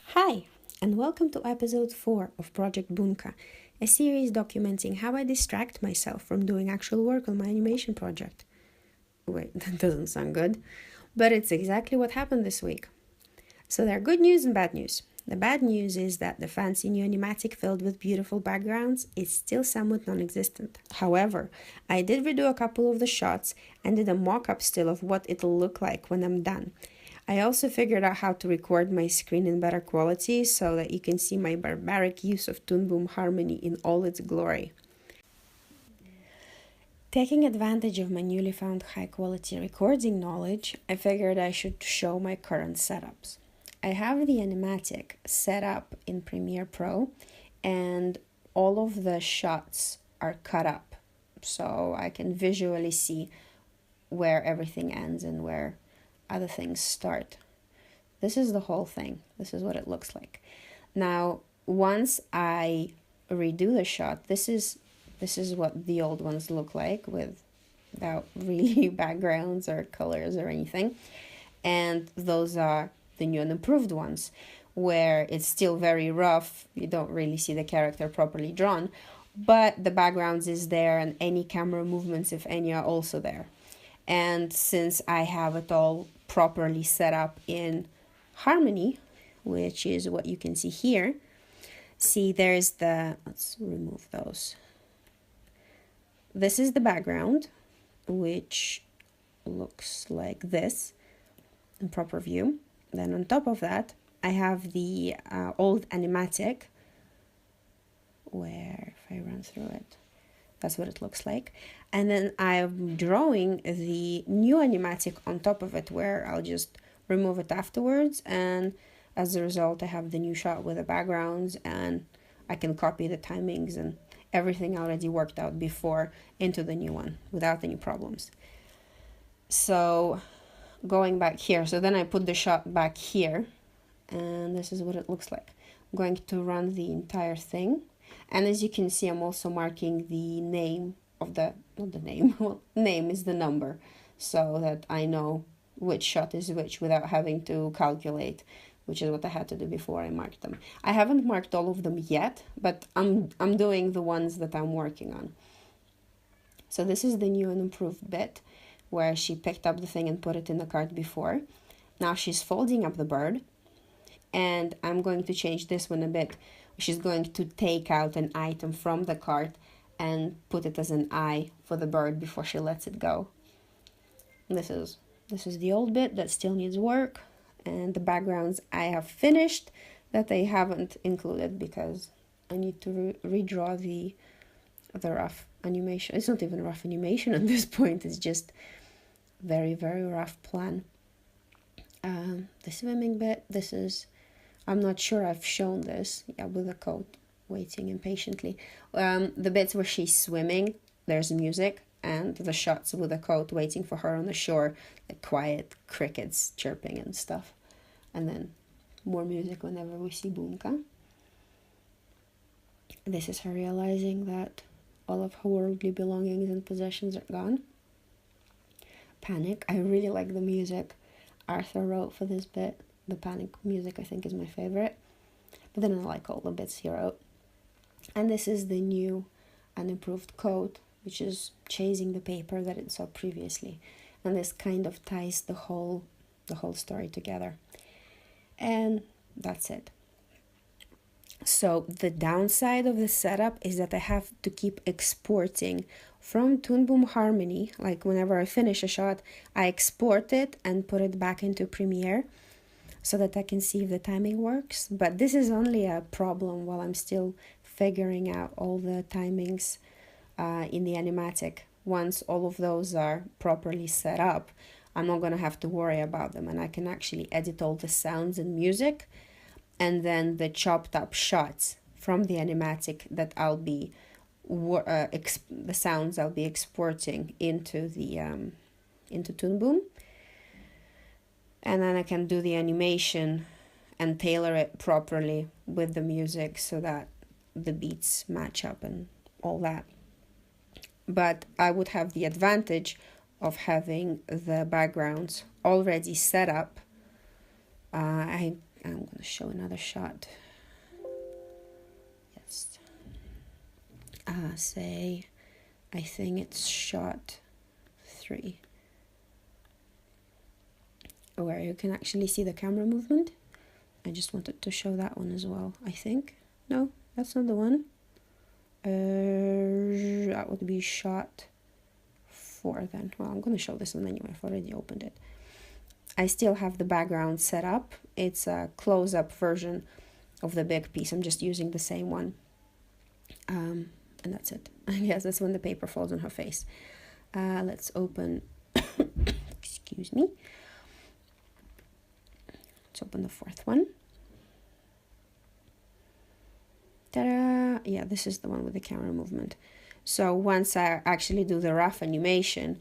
Hi, and welcome to episode 4 of Project Boonka, a series documenting how I distract myself from doing actual work on my animation project. Wait, that doesn't sound good, but it's exactly what happened this week. So there are good news and bad news. The bad news is that the fancy new animatic filled with beautiful backgrounds is still somewhat non-existent. However, I did redo a couple of the shots and did a mock-up still of what it'll look like when I'm done. I also figured out how to record my screen in better quality so that you can see my barbaric use of Toon harmony in all its glory. Taking advantage of my newly found high-quality recording knowledge, I figured I should show my current setups. I have the animatic set up in Premiere Pro, and all of the shots are cut up, so I can visually see where everything ends and where other things start. This is the whole thing. This is what it looks like. Now, once I redo the shot, this is what the old ones look like without really backgrounds or colors or anything. And those are the new and improved ones, where it's still very rough. You don't really see the character properly drawn, but the backgrounds is there and any camera movements, if any, are also there. And since I have it all properly set up in Harmony, which is what you can see here, let's remove those. This is the background, which looks like this in proper view. Then on top of that, I have the old animatic, where if I run through it, that's what it looks like. And then I'm drawing the new animatic on top of it, where I'll just remove it afterwards. And as a result, I have the new shot with the backgrounds, and I can copy the timings and everything already worked out before into the new one without any problems. So going back here, so then I put the shot back here, and this is what it looks like. I'm going to run the entire thing. And as you can see, I'm also marking the name of name is the number, so that I know which shot is which without having to calculate, which is what I had to do before I marked them. I haven't marked all of them yet, but I'm doing the ones that I'm working on. So this is the new and improved bit, where she picked up the thing and put it in the cart before. Now she's folding up the bird, and I'm going to change this one a bit. She's going to take out an item from the cart and put it as an eye for the bird before she lets it go. This is the old bit that still needs work, and the backgrounds I have finished that I haven't included because I need to redraw the rough animation. It's not even rough animation at this point, it's just very, very rough plan. The swimming bit, I'm not sure I've shown this, with the coat waiting impatiently. The bits where she's swimming, there's music, and the shots with the coat waiting for her on the shore, like quiet crickets chirping and stuff. And then more music whenever we see Boonka. This is her realizing that all of her worldly belongings and possessions are gone. Panic. I really like the music Arthur wrote for this bit. The panic music, I think, is my favorite. But then I like all the bits he wrote. And this is the new and improved coat, which is chasing the paper that it saw previously. And this kind of ties the whole story together. And that's it. So the downside of the setup is that I have to keep exporting from Toon Harmony. Like whenever I finish a shot, I export it and put it back into Premiere so that I can see if the timing works. But this is only a problem while I'm still figuring out all the timings in the animatic. Once all of those are properly set up, I'm not going to have to worry about them, and I can actually edit all the sounds and music, and then the chopped up shots from the animatic that I'll be the sounds I'll be exporting into the into Toon Boom, and then I can do the animation and tailor it properly with the music so that the beats match up and all that. But I would have the advantage of having the backgrounds already set up. I'm going to show another shot. Yes. Say, I think it's shot 3, where you can actually see the camera movement. I just wanted to show that one as well, I think. No, that's not the one. That would be shot 4 then. Well, I'm going to show this one anyway. I've already opened it. I still have the background set up. It's a close-up version of the big piece. I'm just using the same one. And that's it. Yes, that's when the paper falls on her face. Let's open, excuse me. Let's open the 4th one. Ta-da! Yeah, this is the one with the camera movement. So once I actually do the rough animation,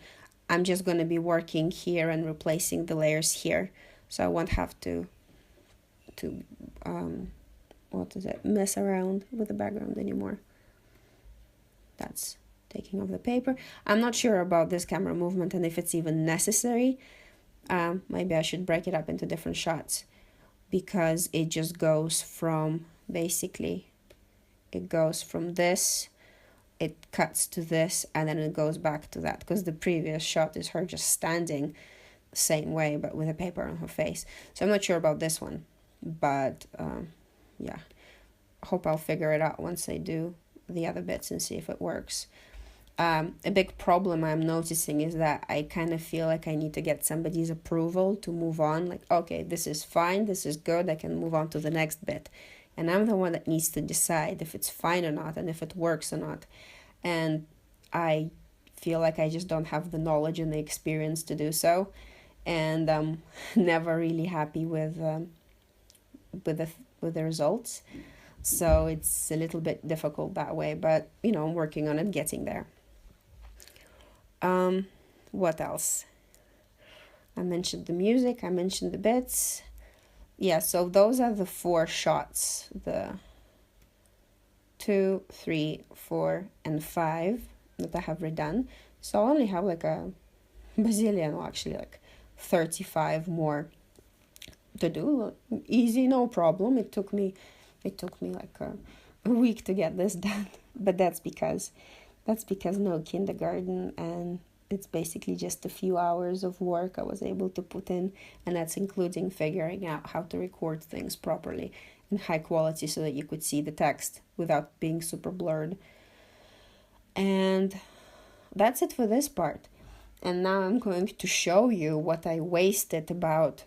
I'm just going to be working here and replacing the layers here. So I won't have to mess around with the background anymore. That's taking off the paper. I'm not sure about this camera movement and if it's even necessary. Maybe I should break it up into different shots, because it just goes from, basically, it goes from this, it cuts to this, and then it goes back to that, because the previous shot is her just standing the same way but with a paper on her face. So I'm not sure about this one, but yeah, hope I'll figure it out once I do the other bits and see if it works. A big problem I'm noticing is that I kind of feel like I need to get somebody's approval to move on. Like, okay, this is fine, this is good, I can move on to the next bit. And I'm the one that needs to decide if it's fine or not and if it works or not. And I feel like I just don't have the knowledge and the experience to do so. And I'm never really happy with the results. So it's a little bit difficult that way, but you know, I'm working on it, getting there. What else? I mentioned the music, I mentioned the bits. Yeah, so those are the 4 shots, the 2, 3, 4, and 5 that I have redone. So I only have like a bazillion, or actually like 35 more to do. Easy, no problem. It took me like a week to get this done, but that's because no kindergarten, and it's basically just a few hours of work I was able to put in, and that's including figuring out how to record things properly in high quality so that you could see the text without being super blurred. And that's it for this part. And now I'm going to show you what I wasted about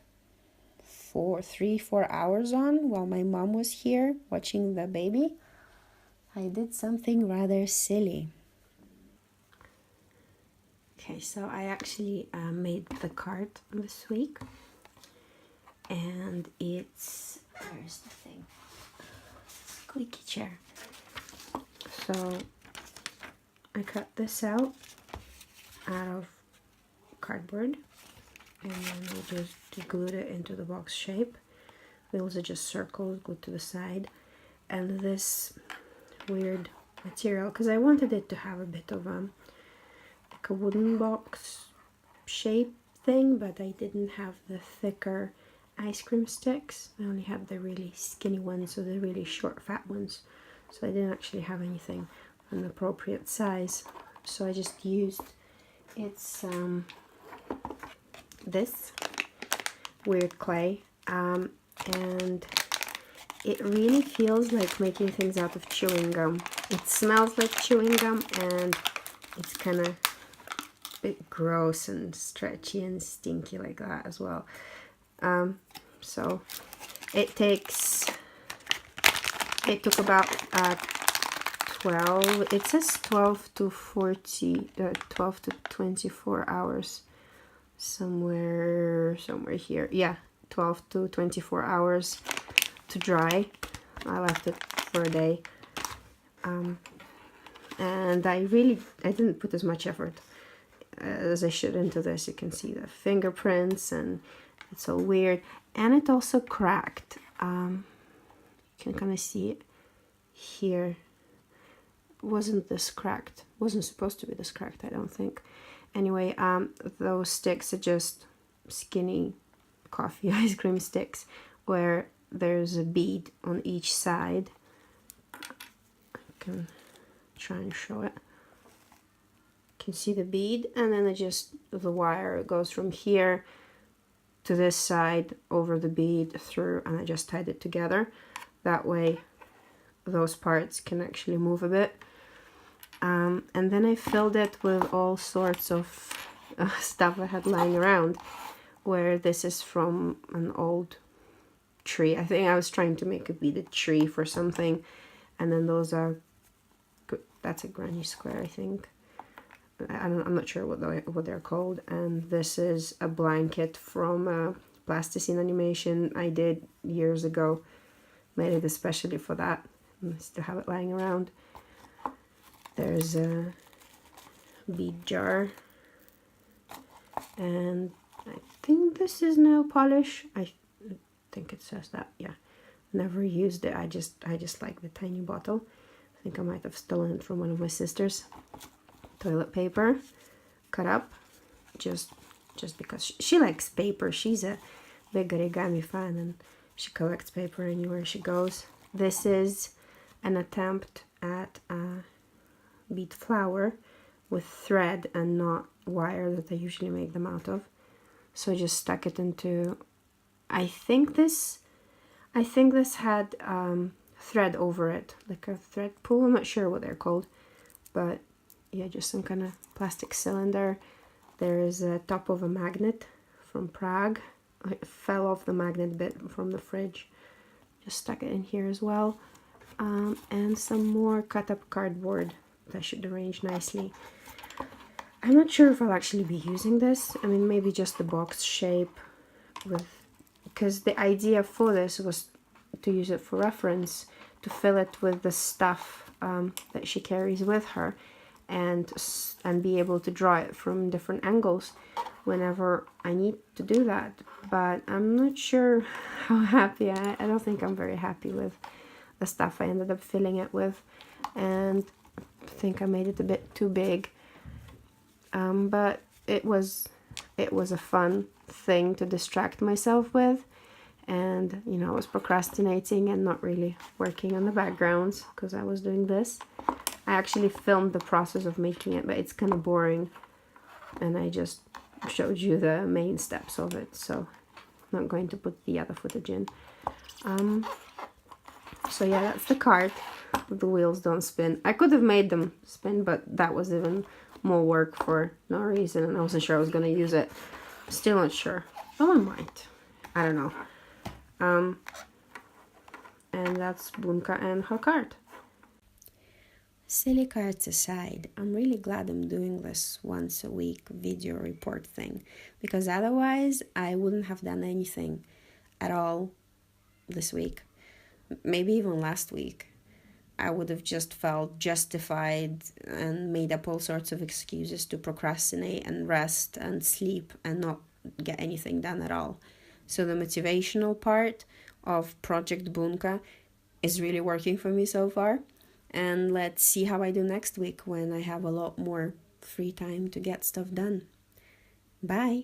4 hours on while my mom was here watching the baby. I did something rather silly. Okay, so I actually made the card this week, and it's, where's the thing? Squeaky chair. So I cut this out of cardboard, and then we just glued it into the box shape. Wheels are just circles glued to the side, and this weird material, because I wanted it to have a bit of like a wooden box shape thing, but I didn't have the thicker ice cream sticks. I only have the really skinny ones, or the really short fat ones, so I didn't actually have anything an appropriate size. So I just used, it's this weird clay, and it really feels like making things out of chewing gum. It smells like chewing gum, and it's kind of a bit gross and stretchy and stinky like that as well. So it took about 12, it says 12 to 24 hours, somewhere here. Yeah, 12 to 24 hours to dry. I left it for a day. And I didn't put as much effort as I should into this. You can see the fingerprints and it's all weird. And it also cracked. You can kind of see it here. Wasn't this cracked? Wasn't supposed to be this cracked, I don't think. Anyway, those sticks are just skinny coffee ice cream sticks where there's a bead on each side. I can try and show it. You can see the bead, and then the wire goes from here to this side over the bead through, and I just tied it together. That way those parts can actually move a bit. And then I filled it with all sorts of stuff I had lying around, where this is from an old tree. I think I was trying to make a beaded tree for something, and then that's a granny square, I think. I'm not sure what they're called. And this is a blanket from plasticine animation I did years ago. Made it especially for that. I still have it lying around. There's a bead jar, and I think this is nail polish. I think it says that. Yeah, never used it. I just like the tiny bottle. I think I might have stolen it from one of my sisters. Toilet paper, cut up, just because she likes paper. She's a big origami fan, and she collects paper anywhere she goes. This is an attempt at bead flower with thread and not wire that I usually make them out of. So I just stuck it into, I think this had thread over it, like a thread pool. I'm not sure what they're called, but yeah, just some kind of plastic cylinder. There is a top of a magnet from Prague. It fell off the magnet bit from the fridge. Just stuck it in here as well. And some more cut up cardboard that should arrange nicely. I'm not sure if I'll actually be using this. I mean, maybe just the box shape, because the idea for this was to use it for reference, to fill it with the stuff that she carries with her, and be able to draw it from different angles whenever I need to do that. But I'm not sure how happy I don't think I'm very happy with the stuff I ended up filling it with, and I think I made it a bit too big. But it was a fun thing to distract myself with, and you know, I was procrastinating and not really working on the backgrounds because I was doing this. I actually filmed the process of making it, but it's kind of boring, and I just showed you the main steps of it, so I'm not going to put the other footage in. So yeah, that's the cart. The wheels don't spin. I could have made them spin, but that was even more work for no reason, and I wasn't sure I was going to use it. Still not sure. Oh, I might. I don't know. And that's Boonka and her cart. Silly carts aside, I'm really glad I'm doing this once a week video report thing, because otherwise I wouldn't have done anything at all this week. Maybe even last week. I would have just felt justified and made up all sorts of excuses to procrastinate and rest and sleep and not get anything done at all. So the motivational part of Project Boonka is really working for me so far. And let's see how I do next week when I have a lot more free time to get stuff done. Bye!